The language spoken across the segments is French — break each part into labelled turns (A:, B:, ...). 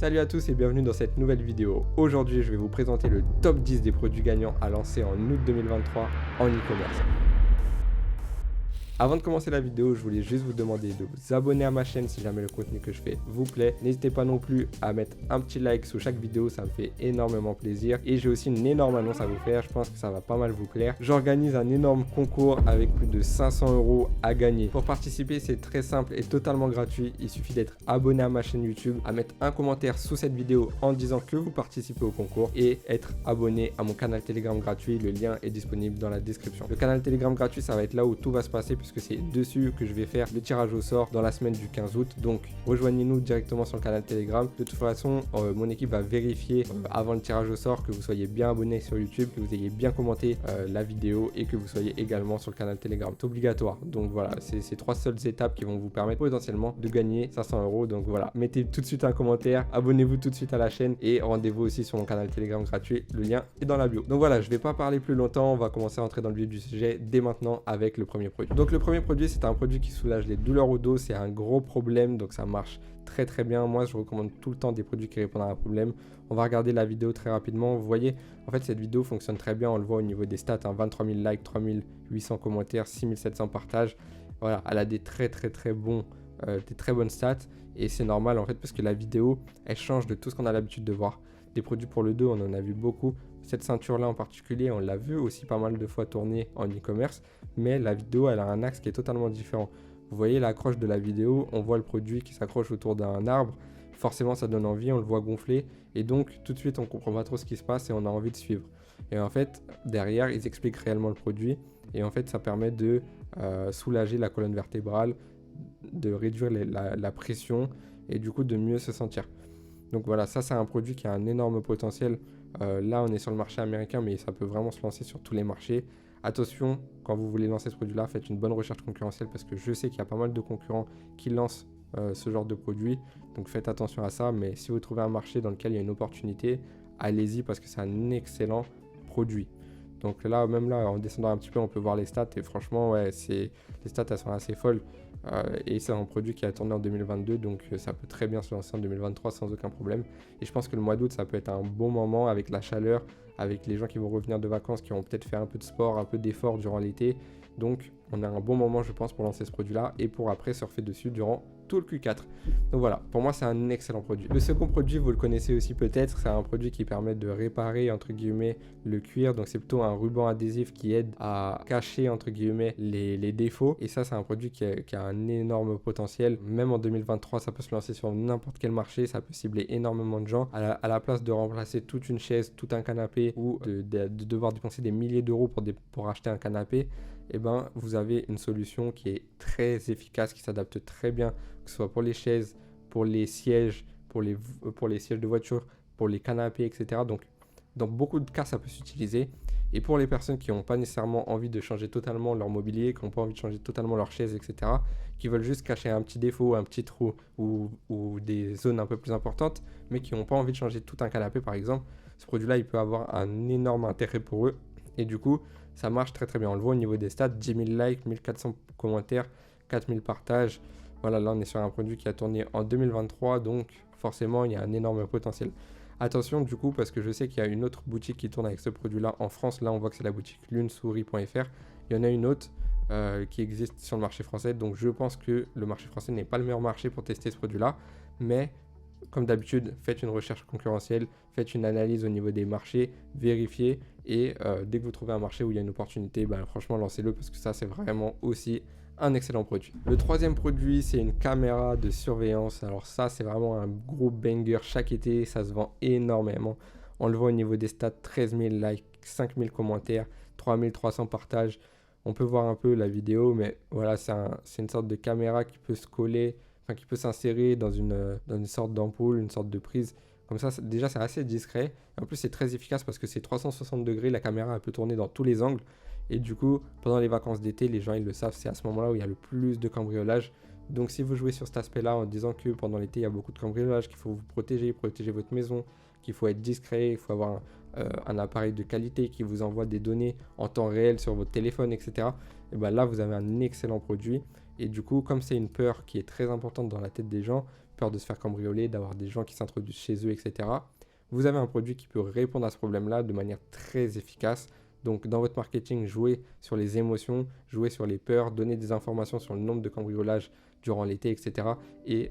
A: Salut à tous et bienvenue dans cette nouvelle vidéo. Aujourd'hui, je vais vous présenter le top 10 des produits gagnants à lancer en août 2023 en e-commerce. Avant de commencer la vidéo, je voulais juste vous demander de vous abonner à ma chaîne si jamais le contenu que je fais vous plaît. N'hésitez pas non plus à mettre un petit like sous chaque vidéo, ça me fait énormément plaisir. Et j'ai aussi une énorme annonce à vous faire, je pense que ça va pas mal vous plaire. J'organise un énorme concours avec plus de 500 € à gagner. Pour participer, c'est très simple et totalement gratuit. Il suffit d'être abonné à ma chaîne YouTube, à mettre un commentaire sous cette vidéo en disant que vous participez au concours et être abonné à mon canal Telegram gratuit. Le lien est disponible dans la description. Le canal Telegram gratuit, ça va être là où tout va se passer puisque c'est dessus que je vais faire le tirage au sort dans la semaine du 15 août. Donc rejoignez-nous directement sur le canal Telegram. De toute façon, mon équipe va vérifier avant le tirage au sort que vous soyez bien abonné sur YouTube, que vous ayez bien commenté la vidéo et que vous soyez également sur le canal Telegram. C'est obligatoire. Donc voilà, c'est ces trois seules étapes qui vont vous permettre potentiellement de gagner 500 €. Donc voilà, mettez tout de suite un commentaire, abonnez-vous tout de suite à la chaîne et rendez-vous aussi sur mon canal Telegram gratuit. Le lien est dans la bio. Donc voilà, je vais pas parler plus longtemps. On va commencer à entrer dans le vif du sujet dès maintenant avec le premier produit. Donc le premier produit, c'est un produit qui soulage les douleurs au dos. C'est un gros problème, donc ça marche très bien. Moi, je recommande tout le temps des produits qui répondent à un problème. On va regarder la vidéo très rapidement. Vous voyez, en fait, cette vidéo fonctionne très bien. On le voit au niveau des stats, 23 000 likes, 3 800 commentaires, 6 700 partages. Voilà, elle a des très bonnes stats et c'est normal en fait parce que la vidéo, elle change de tout ce qu'on a l'habitude de voir. Des produits pour le dos, on en a vu beaucoup. Cette ceinture-là en particulier, on l'a vu aussi pas mal de fois tourner en e-commerce, mais la vidéo, elle a un axe qui est totalement différent. Vous voyez l'accroche de la vidéo, on voit le produit qui s'accroche autour d'un arbre. Forcément, ça donne envie, on le voit gonfler et donc tout de suite, on comprend pas trop ce qui se passe et on a envie de suivre. Et en fait, derrière, ils expliquent réellement le produit et en fait, ça permet de soulager la colonne vertébrale, de réduire la pression et du coup de mieux se sentir. Donc voilà, ça c'est un produit qui a un énorme potentiel. Là on est sur le marché américain mais ça peut vraiment se lancer sur tous les marchés. Attention, quand vous voulez lancer ce produit là, faites une bonne recherche concurrentielle parce que je sais qu'il y a pas mal de concurrents qui lancent ce genre de produit. Donc faites attention à ça, mais si vous trouvez un marché dans lequel il y a une opportunité, allez-y parce que c'est un excellent produit. Donc là, même là, en descendant un petit peu, on peut voir les stats et franchement, ouais, les stats elles sont assez folles. Et c'est un produit qui a tourné en 2022, donc ça peut très bien se lancer en 2023 sans aucun problème. Et je pense que le mois d'août, ça peut être un bon moment avec la chaleur, avec les gens qui vont revenir de vacances, qui vont peut-être faire un peu de sport, un peu d'effort durant l'été. Donc on a un bon moment, je pense, pour lancer ce produit-là et pour après surfer dessus durant tout le Q4. Donc voilà, pour moi c'est un excellent produit. Le second produit, vous le connaissez aussi peut-être, c'est un produit qui permet de réparer entre guillemets le cuir. Donc c'est plutôt un ruban adhésif qui aide à cacher entre guillemets les défauts. Et ça c'est un produit qui a un énorme potentiel. Même en 2023, ça peut se lancer sur n'importe quel marché, ça peut cibler énormément de gens. À la place de remplacer toute une chaise, tout un canapé ou de devoir dépenser des milliers d'euros pour acheter un canapé, eh ben, vous avez une solution qui est très efficace, qui s'adapte très bien, que ce soit pour les chaises, pour les sièges, pour les sièges de voiture, pour les canapés, etc. Donc, dans beaucoup de cas, ça peut s'utiliser. Et pour les personnes qui n'ont pas nécessairement envie de changer totalement leur mobilier, qui n'ont pas envie de changer totalement leur chaise, etc., qui veulent juste cacher un petit défaut, un petit trou ou des zones un peu plus importantes, mais qui n'ont pas envie de changer tout un canapé, par exemple, ce produit-là, il peut avoir un énorme intérêt pour eux. Et du coup, ça marche très bien. On le voit au niveau des stats, 10 000 likes, 1400 commentaires, 4000 partages. Voilà, là on est sur un produit qui a tourné en 2023, donc forcément il y a un énorme potentiel. Attention du coup, parce que je sais qu'il y a une autre boutique qui tourne avec ce produit-là en France. Là on voit que c'est la boutique lunesouris.fr. Il y en a une autre qui existe sur le marché français, donc je pense que le marché français n'est pas le meilleur marché pour tester ce produit-là. Mais comme d'habitude, faites une recherche concurrentielle, faites une analyse au niveau des marchés, vérifiez et dès que vous trouvez un marché où il y a une opportunité, franchement lancez-le parce que ça c'est vraiment aussi un excellent produit. Le troisième produit, c'est une caméra de surveillance. Alors ça c'est vraiment un gros banger chaque été, ça se vend énormément. On le voit au niveau des stats, 13 000 likes, 5 000 commentaires, 3 300 partages. On peut voir un peu la vidéo, mais voilà, c'est une sorte de caméra qui peut se coller, enfin qui peut s'insérer dans une sorte d'ampoule, une sorte de prise. Comme ça, déjà, c'est assez discret. Et en plus, c'est très efficace parce que c'est 360 degrés. La caméra, elle peut tourner dans tous les angles. Et du coup, pendant les vacances d'été, les gens, ils le savent, c'est à ce moment-là où il y a le plus de cambriolage. Donc, si vous jouez sur cet aspect-là en disant que pendant l'été, il y a beaucoup de cambriolage, qu'il faut vous protéger votre maison, qu'il faut être discret, il faut avoir un appareil de qualité qui vous envoie des données en temps réel sur votre téléphone, etc. Et là, vous avez un excellent produit. Et du coup, comme c'est une peur qui est très importante dans la tête des gens, peur de se faire cambrioler, d'avoir des gens qui s'introduisent chez eux, etc. Vous avez un produit qui peut répondre à ce problème-là de manière très efficace. Donc dans votre marketing, jouez sur les émotions, jouez sur les peurs, donnez des informations sur le nombre de cambriolages durant l'été, etc. Et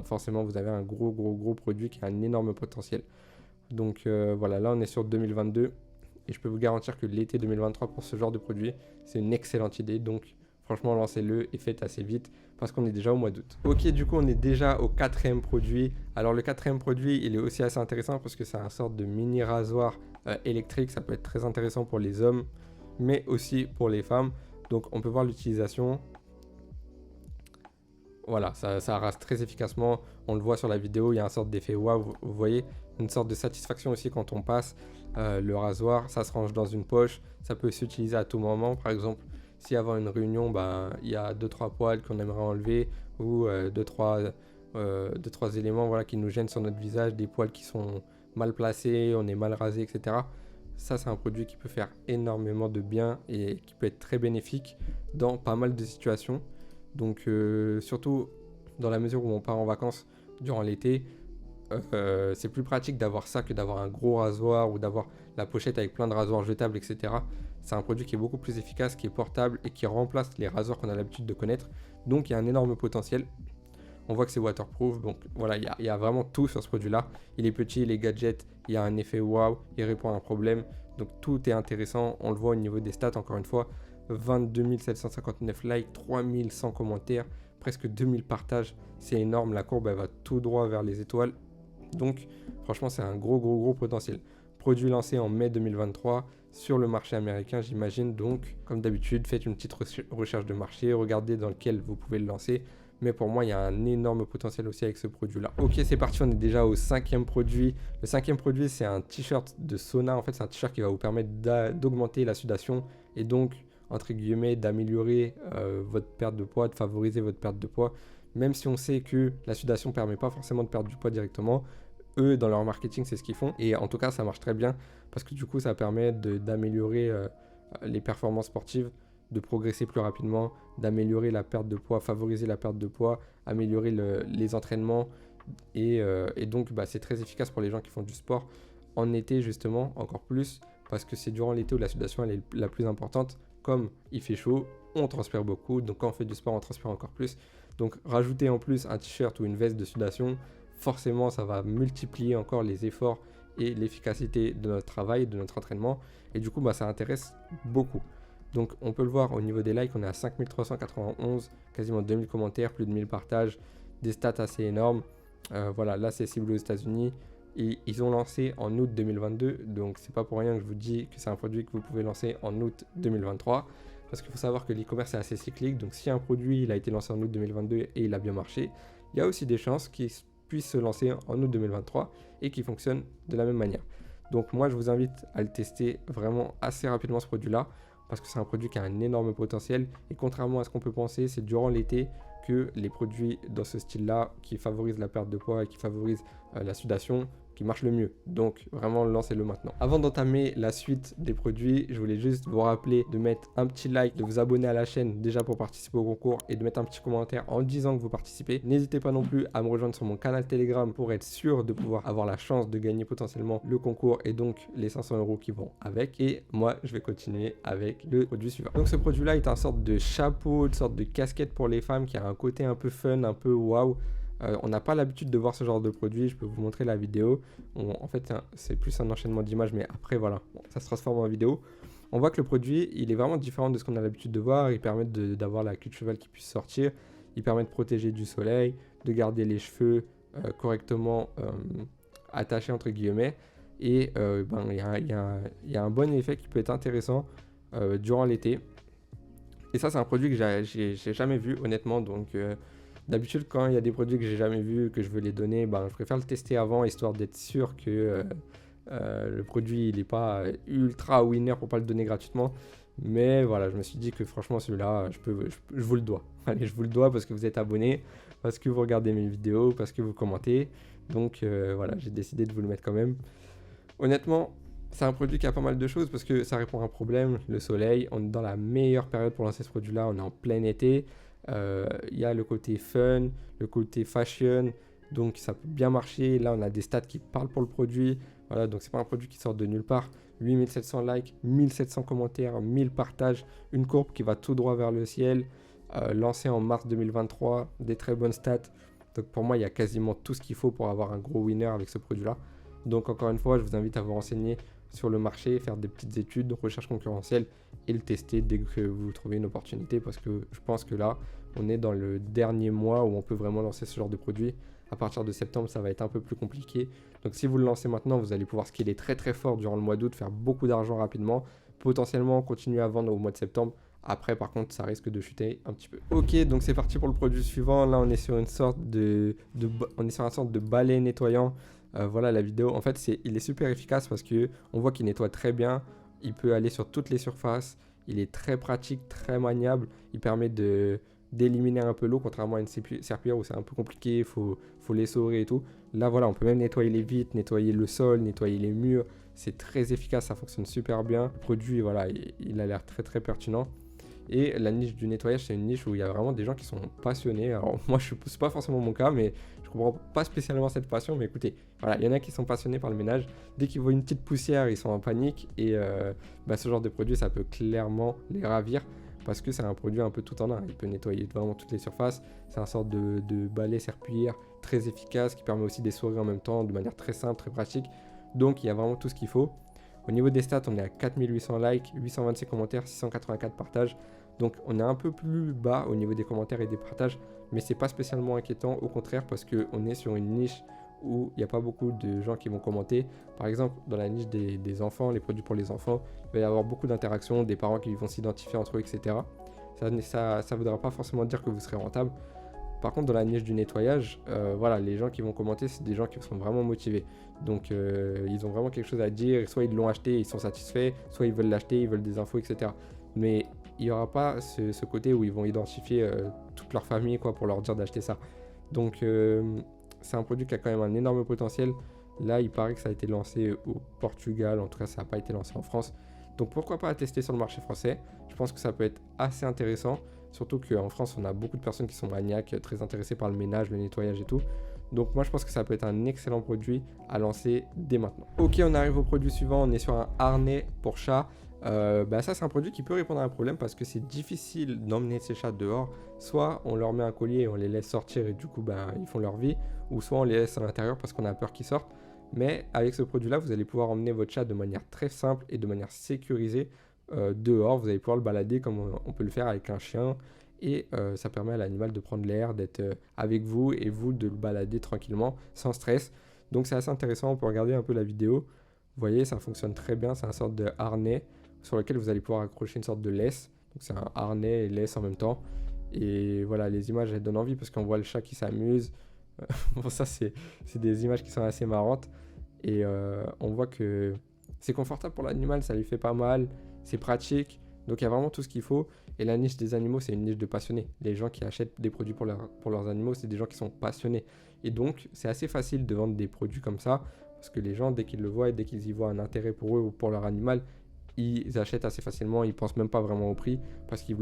A: forcément, vous avez un gros produit qui a un énorme potentiel. Donc voilà, là on est sur 2022 et je peux vous garantir que l'été 2023 pour ce genre de produit, c'est une excellente idée. Donc franchement, lancez-le et faites assez vite parce qu'on est déjà au mois d'août. Ok, du coup, on est déjà au 4e produit. Alors le 4e produit, il est aussi assez intéressant parce que c'est un sorte de mini rasoir électrique. Ça peut être très intéressant pour les hommes, mais aussi pour les femmes. Donc on peut voir l'utilisation. Voilà, ça rase très efficacement. On le voit sur la vidéo, il y a une sorte d'effet waouh, vous voyez, une sorte de satisfaction aussi quand on passe le rasoir. Ça se range dans une poche, ça peut s'utiliser à tout moment. Par exemple, si avant une réunion, il y a 2-3 poils qu'on aimerait enlever ou 2-3 éléments voilà, qui nous gênent sur notre visage, des poils qui sont mal placés, on est mal rasé, etc. Ça, c'est un produit qui peut faire énormément de bien et qui peut être très bénéfique dans pas mal de situations. Donc surtout dans la mesure où on part en vacances durant l'été, c'est plus pratique d'avoir ça que d'avoir un gros rasoir ou d'avoir la pochette avec plein de rasoirs jetables, etc. C'est un produit qui est beaucoup plus efficace, qui est portable et qui remplace les rasoirs qu'on a l'habitude de connaître. Donc il y a un énorme potentiel. On voit que c'est waterproof, donc voilà, il y a vraiment tout sur ce produit-là. Il est petit, les gadgets, il y a un effet wow, il répond à un problème. Donc tout est intéressant, on le voit au niveau des stats encore une fois. 22 759 likes, 3100 commentaires, presque 2000 partages, c'est énorme, la courbe elle va tout droit vers les étoiles. Donc franchement c'est un gros potentiel. Produit lancé en mai 2023 sur le marché américain j'imagine, donc comme d'habitude faites une petite recherche de marché, regardez dans lequel vous pouvez le lancer. Mais pour moi, il y a un énorme potentiel aussi avec ce produit-là. Ok, c'est parti, on est déjà au 5e produit. Le 5e produit, c'est un t-shirt de sauna. En fait, c'est un t-shirt qui va vous permettre d'augmenter la sudation et donc, entre guillemets, d'améliorer votre perte de poids, de favoriser votre perte de poids. Même si on sait que la sudation ne permet pas forcément de perdre du poids directement, eux, dans leur marketing, c'est ce qu'ils font. Et en tout cas, ça marche très bien parce que du coup, ça permet d'améliorer les performances sportives, de progresser plus rapidement, d'améliorer la perte de poids, favoriser la perte de poids, améliorer les entraînements et donc c'est très efficace pour les gens qui font du sport en été justement encore plus parce que c'est durant l'été où la sudation elle est la plus importante. Comme il fait chaud, on transpire beaucoup, donc quand on fait du sport on transpire encore plus, donc rajouter en plus un t-shirt ou une veste de sudation, forcément ça va multiplier encore les efforts et l'efficacité de notre travail, de notre entraînement et du coup ça intéresse beaucoup. Donc on peut le voir au niveau des likes, on est à 5391, quasiment 2000 commentaires, plus de 1000 partages, des stats assez énormes. Voilà, là c'est ciblé aux États-Unis. Et ils ont lancé en août 2022, donc c'est pas pour rien que je vous dis que c'est un produit que vous pouvez lancer en août 2023. Parce qu'il faut savoir que l'e-commerce est assez cyclique, donc si un produit il a été lancé en août 2022 et il a bien marché, il y a aussi des chances qu'il puisse se lancer en août 2023 et qu'il fonctionne de la même manière. Donc moi je vous invite à le tester vraiment assez rapidement ce produit-là, parce que c'est un produit qui a un énorme potentiel et contrairement à ce qu'on peut penser, c'est durant l'été que les produits dans ce style-là qui favorisent la perte de poids et qui favorisent la sudation qui marche le mieux. Donc vraiment lancez-le maintenant. Avant d'entamer la suite des produits, je voulais juste vous rappeler de mettre un petit like, de vous abonner à la chaîne déjà pour participer au concours et de mettre un petit commentaire en disant que vous participez. N'hésitez pas non plus à me rejoindre sur mon canal Telegram pour être sûr de pouvoir avoir la chance de gagner potentiellement le concours et donc les 500 € qui vont avec. Et moi je vais continuer avec le produit suivant. Donc ce produit là est une sorte de chapeau, une sorte de casquette pour les femmes qui a un côté un peu fun, un peu waouh. On n'a pas l'habitude de voir ce genre de produit, je peux vous montrer la vidéo. En fait, c'est plus un enchaînement d'images, mais après, voilà, ça se transforme en vidéo. On voit que le produit, il est vraiment différent de ce qu'on a l'habitude de voir. Il permet d'avoir la queue de cheval qui puisse sortir. Il permet de protéger du soleil, de garder les cheveux correctement attachés, entre guillemets. Et il y a un bon effet qui peut être intéressant durant l'été. Et ça, c'est un produit que j'ai jamais vu, honnêtement, donc... D'habitude, quand il y a des produits que j'ai jamais vus, que je veux les donner, je préfère le tester avant, histoire d'être sûr que le produit il n'est pas ultra winner pour pas le donner gratuitement. Mais voilà, je me suis dit que franchement celui-là, je vous le dois. Allez, je vous le dois parce que vous êtes abonné, parce que vous regardez mes vidéos, parce que vous commentez. Donc voilà, j'ai décidé de vous le mettre quand même. Honnêtement, c'est un produit qui a pas mal de choses parce que ça répond à un problème, le soleil. On est dans la meilleure période pour lancer ce produit-là, on est en plein été. Il y a le côté fun, le côté fashion, donc ça peut bien marcher. Là on a des stats qui parlent pour le produit, voilà, donc c'est pas un produit qui sort de nulle part. 8700 likes, 1700 commentaires, 1000 partages, une courbe qui va tout droit vers le ciel, lancé en mars 2023, des très bonnes stats. Donc pour moi il y a quasiment tout ce qu'il faut pour avoir un gros winner avec ce produit là. Donc encore une fois je vous invite à vous renseigner sur le marché, faire des petites études, recherche concurrentielle et le tester dès que vous trouvez une opportunité, parce que je pense que là on est dans le dernier mois où on peut vraiment lancer ce genre de produit. À partir de septembre ça va être un peu plus compliqué, donc si vous le lancez maintenant vous allez pouvoir scaler très très fort durant le mois d'août, faire beaucoup d'argent rapidement, potentiellement continuer à vendre au mois de septembre. Après par contre ça risque de chuter un petit peu. Ok, donc c'est parti pour le produit suivant. Là on est sur une sorte on est sur un sorte de balai nettoyant. Voilà la vidéo, en fait il est super efficace parce que on voit qu'il nettoie très bien, il peut aller sur toutes les surfaces, il est très pratique, très maniable, il permet d'éliminer un peu l'eau, contrairement à une serpillière où c'est un peu compliqué, faut l'essorer et tout. Là voilà, on peut même nettoyer les vitres, nettoyer le sol, nettoyer les murs, c'est très efficace, ça fonctionne super bien. Le produit voilà, il a l'air très très pertinent. Et la niche du nettoyage, c'est une niche où il y a vraiment des gens qui sont passionnés. Alors moi, c'est pas forcément mon cas, mais je comprends pas spécialement cette passion. Mais écoutez, voilà, il y en a qui sont passionnés par le ménage. Dès qu'ils voient une petite poussière, ils sont en panique. Et ce genre de produit, ça peut clairement les ravir parce que c'est un produit un peu tout en un. Il peut nettoyer vraiment toutes les surfaces. C'est un sorte de balai serpillière très efficace qui permet aussi d'essorer en même temps de manière très simple, très pratique. Donc il y a vraiment tout ce qu'il faut. Au niveau des stats, on est à 4800 likes, 826 commentaires, 684 partages. Donc on est un peu plus bas au niveau des commentaires et des partages, mais c'est pas spécialement inquiétant, au contraire, parce qu'on est sur une niche où il n'y a pas beaucoup de gens qui vont commenter. Par exemple, dans la niche des enfants, les produits pour les enfants, il va y avoir beaucoup d'interactions, des parents qui vont s'identifier entre eux, etc. Ça ne voudra pas forcément dire que vous serez rentable. Par contre, dans la niche du nettoyage, voilà, les gens qui vont commenter, c'est des gens qui sont vraiment motivés. Donc, ils ont vraiment quelque chose à dire. Soit ils l'ont acheté, ils sont satisfaits, soit ils veulent l'acheter, ils veulent des infos, etc. Mais il n'y aura pas ce côté où ils vont identifier toute leur famille quoi, pour leur dire d'acheter ça. Donc, c'est un produit qui a quand même un énorme potentiel. Là, il paraît que ça a été lancé au Portugal. En tout cas, ça n'a pas été lancé en France. Donc, pourquoi pas tester sur le marché français? Je pense que ça peut être assez intéressant. Surtout qu'en France, on a beaucoup de personnes qui sont maniaques, très intéressées par le ménage, le nettoyage et tout. Donc moi, je pense que ça peut être un excellent produit à lancer dès maintenant. Ok, on arrive au produit suivant. On est sur un harnais pour chat. Ça, c'est un produit qui peut répondre à un problème parce que c'est difficile d'emmener ces chats dehors. Soit on leur met un collier et on les laisse sortir et du coup, ils font leur vie. Ou soit on les laisse à l'intérieur parce qu'on a peur qu'ils sortent. Mais avec ce produit-là, vous allez pouvoir emmener votre chat de manière très simple et de manière sécurisée dehors. Vous allez pouvoir le balader comme on peut le faire avec un chien. Et ça permet à l'animal de prendre l'air, d'être avec vous et vous de le balader tranquillement, sans stress. Donc c'est assez intéressant, on peut regarder un peu la vidéo. Vous voyez, ça fonctionne très bien, c'est un sorte de harnais sur lequel vous allez pouvoir accrocher une sorte de laisse. Donc c'est un harnais et laisse en même temps. Et voilà, les images elles donnent envie parce qu'on voit le chat qui s'amuse. Bon, ça c'est des images qui sont assez marrantes. Et on voit que c'est confortable pour l'animal, ça lui fait pas mal, c'est pratique. Donc il y a vraiment tout ce qu'il faut. Et la niche des animaux, c'est une niche de passionnés. Les gens qui achètent des produits pour leurs animaux, c'est des gens qui sont passionnés. Et donc c'est assez facile de vendre des produits comme ça. Parce que les gens, dès qu'ils le voient et dès qu'ils y voient un intérêt pour eux ou pour leur animal, ils achètent assez facilement, ils pensent même pas vraiment au prix. Parce qu'ils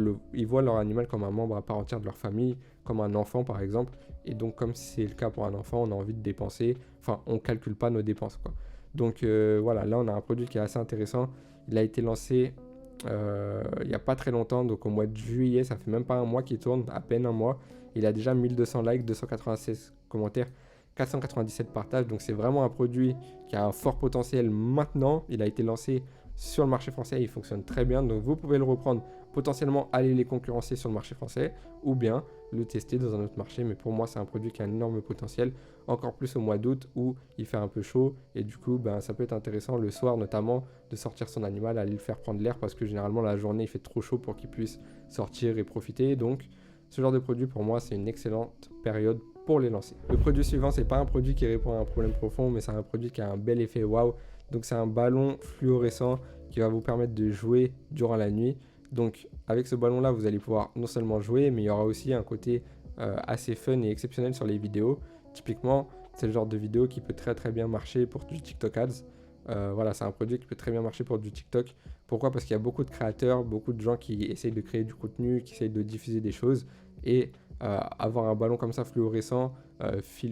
A: voient leur animal comme un membre à part entière de leur famille, comme un enfant par exemple. Et donc comme c'est le cas pour un enfant, on a envie de dépenser. Enfin, on calcule pas nos dépenses, quoi. Donc voilà, là on a un produit qui est assez intéressant. Il a été lancé il n'y a pas très longtemps, donc au mois de juillet, ça fait même pas un mois qu'il tourne, à peine un mois. Il a déjà 1200 likes, 296 commentaires, 497 partages, donc c'est vraiment un produit qui a un fort potentiel maintenant. Il a été lancé sur le marché français, il fonctionne très bien, donc vous pouvez le reprendre, potentiellement aller les concurrencer sur le marché français ou bien le tester dans un autre marché. Mais pour moi, c'est un produit qui a un énorme potentiel, encore plus au mois d'août où il fait un peu chaud et du coup ça peut être intéressant le soir notamment de sortir son animal, aller le faire prendre l'air parce que généralement la journée il fait trop chaud pour qu'il puisse sortir et profiter. Donc ce genre de produit pour moi c'est une excellente période pour les lancer. Le produit suivant, c'est pas un produit qui répond à un problème profond, mais c'est un produit qui a un bel effet waouh. Donc c'est un ballon fluorescent qui va vous permettre de jouer durant la nuit. Donc avec ce ballon là vous allez pouvoir non seulement jouer, mais il y aura aussi un côté assez fun et exceptionnel sur les vidéos. Typiquement c'est le genre de vidéo qui peut très très bien marcher pour du TikTok Ads. Voilà, c'est un produit qui peut très bien marcher pour du TikTok. Pourquoi? Parce qu'il y a beaucoup de créateurs, beaucoup de gens qui essayent de créer du contenu, qui essayent de diffuser des choses. Et avoir un ballon comme ça fluorescent,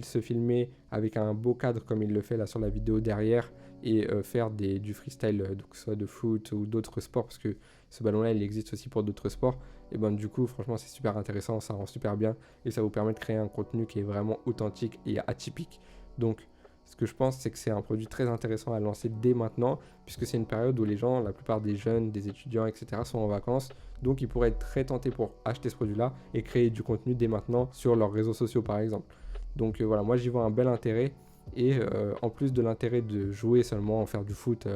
A: se filmer avec un beau cadre comme il le fait là sur la vidéo derrière et faire du freestyle, donc que ce soit de foot ou d'autres sports, parce que ce ballon-là, il existe aussi pour d'autres sports. Et ben du coup, franchement, c'est super intéressant, ça rend super bien et ça vous permet de créer un contenu qui est vraiment authentique et atypique. Donc, ce que je pense, c'est que c'est un produit très intéressant à lancer dès maintenant, puisque c'est une période où les gens, la plupart des jeunes, des étudiants, etc., sont en vacances. Donc, ils pourraient être très tentés pour acheter ce produit-là et créer du contenu dès maintenant sur leurs réseaux sociaux, par exemple. Donc, voilà, moi, j'y vois un bel intérêt. Et en plus de l'intérêt de jouer seulement, faire du foot,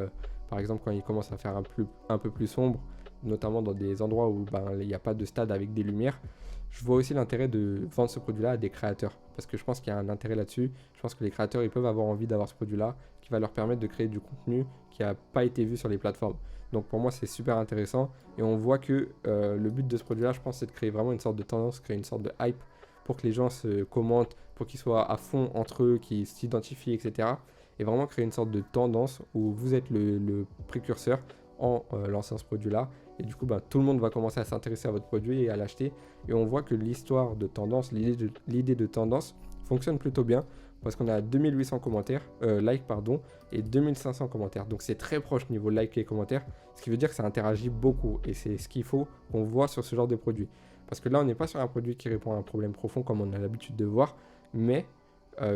A: par exemple, quand il commence à faire un peu plus sombre, notamment dans des endroits où il n'y a pas de stade avec des lumières, je vois aussi l'intérêt de vendre ce produit-là à des créateurs, parce que je pense qu'il y a un intérêt là-dessus. Je pense que les créateurs, ils peuvent avoir envie d'avoir ce produit-là, qui va leur permettre de créer du contenu qui n'a pas été vu sur les plateformes. Donc pour moi, c'est super intéressant, et on voit que le but de ce produit-là, je pense, c'est de créer vraiment une sorte de tendance, créer une sorte de hype, pour que les gens se commentent, pour qu'ils soient à fond entre eux, qu'ils s'identifient, etc. Et vraiment créer une sorte de tendance où vous êtes le précurseur en lançant ce produit-là. Et du coup, tout le monde va commencer à s'intéresser à votre produit et à l'acheter. Et on voit que l'histoire de tendance, l'idée de tendance fonctionne plutôt bien, parce qu'on a 2800 commentaires, likes pardon, et 2500 commentaires. Donc c'est très proche niveau likes et commentaires, ce qui veut dire que ça interagit beaucoup. Et c'est ce qu'il faut qu'on voit sur ce genre de produit. Parce que là, on n'est pas sur un produit qui répond à un problème profond comme on a l'habitude de voir, mais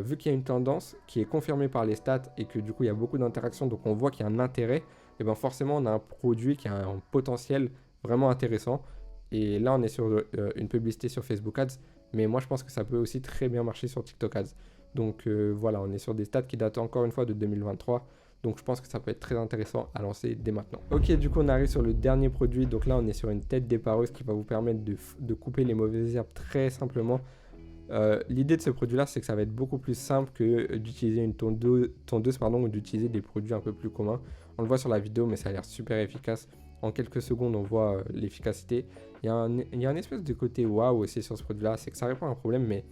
A: vu qu'il y a une tendance qui est confirmée par les stats et que du coup il y a beaucoup d'interactions, donc on voit qu'il y a un intérêt, et bien forcément on a un produit qui a un potentiel vraiment intéressant. Et là on est sur une publicité sur Facebook Ads, mais moi je pense que ça peut aussi très bien marcher sur TikTok Ads. Donc voilà, on est sur des stats qui datent encore une fois de 2023. Donc je pense que ça peut être très intéressant à lancer dès maintenant. Ok, du coup on arrive sur le dernier produit. Donc là on est sur une tête d'épareuse qui va vous permettre de couper les mauvaises herbes très simplement. L'idée de ce produit-là, c'est que ça va être beaucoup plus simple que d'utiliser une tondeuse ou d'utiliser des produits un peu plus communs. On le voit sur la vidéo, mais ça a l'air super efficace. En quelques secondes, on voit l'efficacité. Il y a un espèce de côté waouh aussi sur ce produit-là, c'est que ça répond à un problème, mais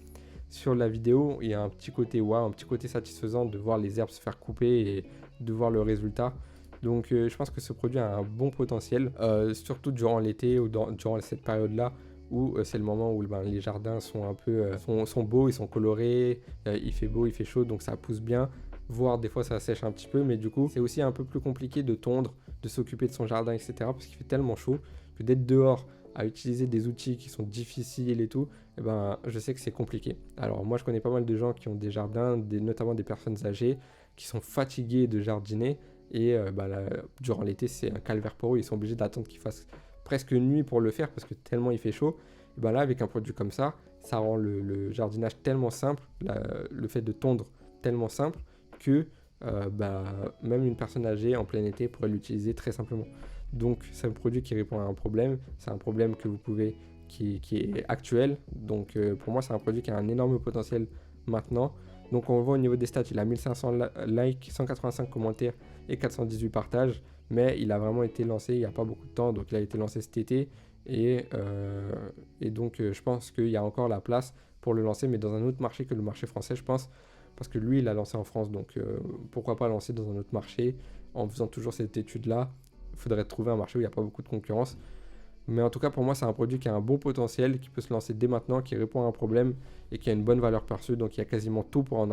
A: sur la vidéo, il y a un petit côté waouh, un petit côté satisfaisant de voir les herbes se faire couper et de voir le résultat. Donc je pense que ce produit a un bon potentiel, surtout durant l'été ou durant cette période-là, où c'est le moment où les jardins sont un peu sont beaux, ils sont colorés, il fait beau, il fait chaud, donc ça pousse bien, voire des fois ça sèche un petit peu, mais du coup c'est aussi un peu plus compliqué de tondre, de s'occuper de son jardin, etc. parce qu'il fait tellement chaud que d'être dehors à utiliser des outils qui sont difficiles et tout, je sais que c'est compliqué. Alors moi je connais pas mal de gens qui ont des jardins, notamment des personnes âgées, qui sont fatiguées de jardiner, et durant l'été c'est un calvaire pour eux, ils sont obligés d'attendre qu'il fasse presque nuit pour le faire parce que tellement il fait chaud. Et là avec un produit comme ça rend le jardinage tellement simple, le fait de tondre tellement simple que même une personne âgée en plein été pourrait l'utiliser très simplement. Donc c'est un produit qui répond à un problème, c'est un problème que vous pouvez qui est actuel. Donc pour moi c'est un produit qui a un énorme potentiel maintenant. Donc on voit au niveau des stats, il a 1500 likes, 185 commentaires et 418 partages. Mais il a vraiment été lancé il n'y a pas beaucoup de temps, donc il a été lancé cet été. Et donc je pense qu'il y a encore la place pour le lancer, mais dans un autre marché que le marché français, je pense. Parce que lui, il a lancé en France, donc pourquoi pas lancer dans un autre marché en faisant toujours cette étude-là. Il faudrait trouver un marché où il n'y a pas beaucoup de concurrence. Mais en tout cas, pour moi, c'est un produit qui a un bon potentiel, qui peut se lancer dès maintenant, qui répond à un problème et qui a une bonne valeur perçue. Donc il y a quasiment tout pour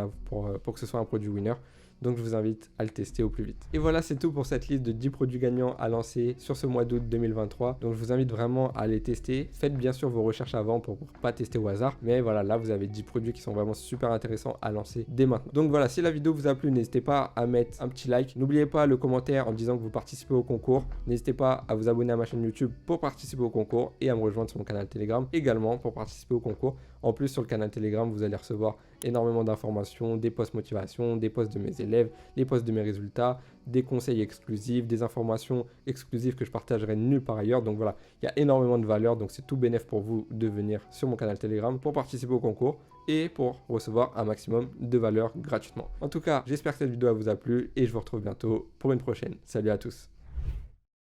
A: que ce soit un produit winner. Donc je vous invite à le tester au plus vite. Et voilà, c'est tout pour cette liste de 10 produits gagnants à lancer sur ce mois d'août 2023. Donc je vous invite vraiment à les tester. Faites bien sûr vos recherches avant pour ne pas tester au hasard. Mais voilà, là vous avez 10 produits qui sont vraiment super intéressants à lancer dès maintenant. Donc voilà, si la vidéo vous a plu, n'hésitez pas à mettre un petit like. N'oubliez pas le commentaire en disant que vous participez au concours. N'hésitez pas à vous abonner à ma chaîne YouTube pour participer au concours et à me rejoindre sur mon canal Telegram également pour participer au concours. En plus, sur le canal Telegram, vous allez recevoir énormément d'informations, des posts motivation, des posts de mes élèves, les posts de mes résultats, des conseils exclusifs, des informations exclusives que je partagerai nulle part ailleurs. Donc voilà, il y a énormément de valeur. Donc c'est tout bénéf pour vous de venir sur mon canal Telegram pour participer au concours et pour recevoir un maximum de valeur gratuitement. En tout cas, j'espère que cette vidéo vous a plu et je vous retrouve bientôt pour une prochaine. Salut à tous.